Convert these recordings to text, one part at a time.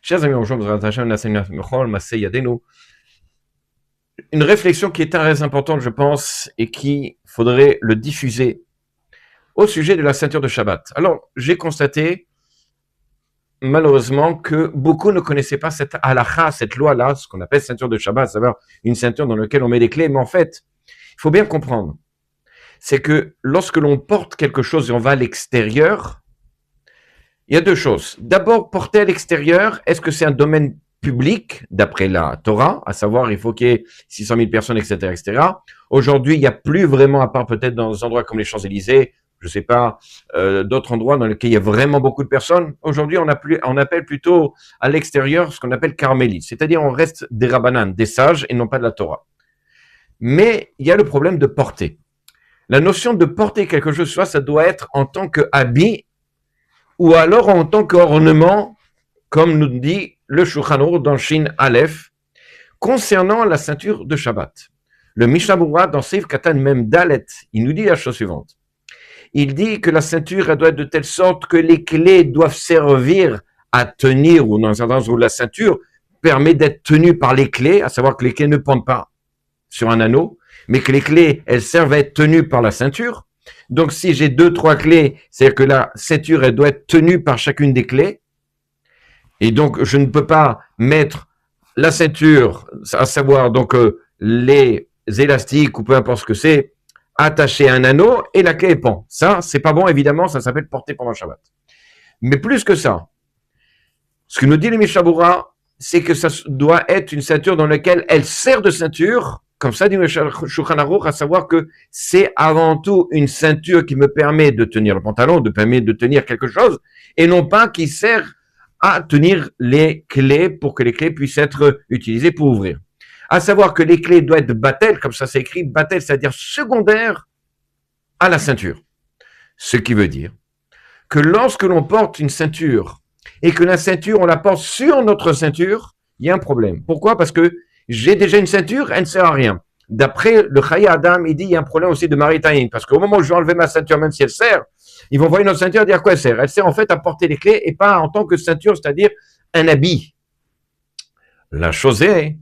Chers amis, bonjour, une réflexion qui est très importante, je pense, et qu'il faudrait le diffuser au sujet de la ceinture de Shabbat. Alors, j'ai constaté, malheureusement, que beaucoup ne connaissaient pas cette halakha, cette loi-là, ce qu'on appelle ceinture de Shabbat, c'est-à-dire une ceinture dans laquelle on met les clés. Mais en fait, il faut bien comprendre, c'est que lorsque l'on porte quelque chose et on va à l'extérieur, il y a deux choses. D'abord, porter à l'extérieur, est-ce que c'est un domaine public, d'après la Torah, à savoir, il faut qu'il y ait 600 000 personnes, etc., etc. Aujourd'hui, il n'y a plus vraiment, à part peut-être dans des endroits comme les Champs-Élysées, je ne sais pas, d'autres endroits dans lesquels il y a vraiment beaucoup de personnes. Aujourd'hui, on appelle plutôt à l'extérieur ce qu'on appelle carmélite, c'est-à-dire on reste des rabbanan, des sages, et non pas de la Torah. Mais il y a le problème de porter. La notion de porter quelque chose, soit ça doit être en tant qu'habit, ou alors en tant qu'ornement, comme nous dit le Shulchan Aruch dans Shin Aleph, concernant la ceinture de Shabbat. Le Mishnah Berurah dans Seif Katan Mem Dalet, il nous dit la chose suivante. Il dit que la ceinture elle doit être de telle sorte que les clés doivent servir à tenir, ou dans un sens où la ceinture permet d'être tenue par les clés, à savoir que les clés ne pendent pas sur un anneau, mais que les clés, elles servent à être tenues par la ceinture. Donc, si j'ai 2-3 clés, c'est-à-dire que la ceinture, elle doit être tenue par chacune des clés. Et donc, je ne peux pas mettre la ceinture, à savoir donc les élastiques ou peu importe ce que c'est, attachés à un anneau et la clé est pend. Ça, c'est pas bon, évidemment, ça s'appelle porter pendant Shabbat. Mais plus que ça, ce que nous dit le Mishnah Berurah, c'est que ça doit être une ceinture dans laquelle elle sert de ceinture, comme ça dit le Shulchan Aruch, à savoir que c'est avant tout une ceinture qui me permet de tenir le pantalon, de permettre de tenir quelque chose, et non pas qui sert à tenir les clés pour que les clés puissent être utilisées pour ouvrir. À savoir que les clés doivent être batel, comme ça c'est écrit, batel, c'est-à-dire secondaire à la ceinture. Ce qui veut dire que lorsque l'on porte une ceinture et que la ceinture, on la porte sur notre ceinture, il y a un problème. Pourquoi? Parce que j'ai déjà une ceinture, elle ne sert à rien. D'après le Chaya Adam, il dit il y a un problème aussi de maritime, parce qu'au moment où je vais enlever ma ceinture, même si elle sert, ils vont voir une autre ceinture et dire à quoi elle sert. Elle sert en fait à porter les clés et pas en tant que ceinture, c'est-à-dire un habit. La chose est,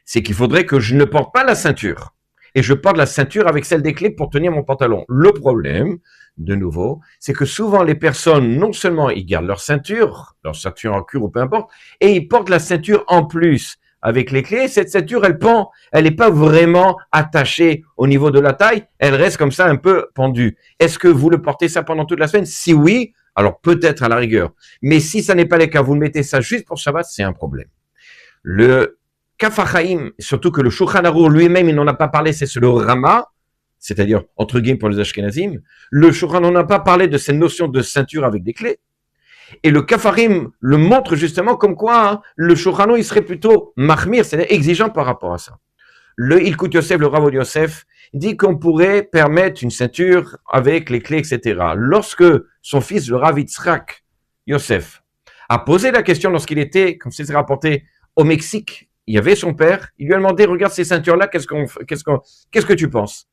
c'est qu'il faudrait que je ne porte pas la ceinture et je porte la ceinture avec celle des clés pour tenir mon pantalon. Le problème, de nouveau, c'est que souvent les personnes, non seulement ils gardent leur ceinture en cuir ou peu importe, et ils portent la ceinture en plus avec les clés. Cette ceinture, elle pend, elle n'est pas vraiment attachée au niveau de la taille, elle reste comme ça un peu pendue. Est-ce que vous le portez ça pendant toute la semaine? Si oui, alors peut-être à la rigueur. Mais si ça n'est pas le cas, vous mettez ça juste pour Shabbat, c'est un problème. Le Kaf HaChaim, surtout que le Shulchan Aruch lui-même, il n'en a pas parlé, c'est le Rama, c'est-à-dire, entre guillemets, pour les Ashkenazim. Le Shulchan n'en a pas parlé de cette notion de ceinture avec des clés. Et le Kaf HaChaim le montre justement comme quoi le Shulchan Aruch, il serait plutôt mahmir, c'est-à-dire exigeant par rapport à ça. Le Ilkut Yosef, le Rav Yosef, dit qu'on pourrait permettre une ceinture avec les clés, etc. Lorsque son fils, le Rav Yitzhak Yosef, a posé la question lorsqu'il était, comme c'est rapporté, au Mexique, il y avait son père, il lui a demandé, regarde ces ceintures-là, qu'est-ce que tu penses?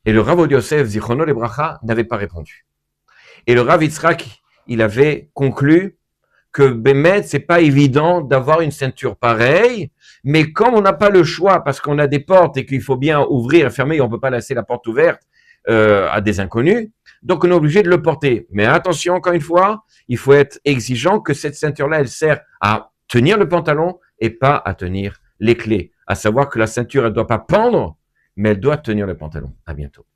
Et le Rav Yosef, Zichrono Lebracha, n'avait pas répondu. Et le Rav Yitzhak, il avait conclu que Bémet, c'est pas évident d'avoir une ceinture pareille, mais comme on n'a pas le choix, parce qu'on a des portes et qu'il faut bien ouvrir et fermer, on peut pas laisser la porte ouverte à des inconnus, donc on est obligé de le porter. Mais attention, encore une fois, il faut être exigeant que cette ceinture-là, elle sert à tenir le pantalon et pas à tenir les clés. À savoir que la ceinture, elle doit pas pendre, mais elle doit tenir le pantalon. À bientôt.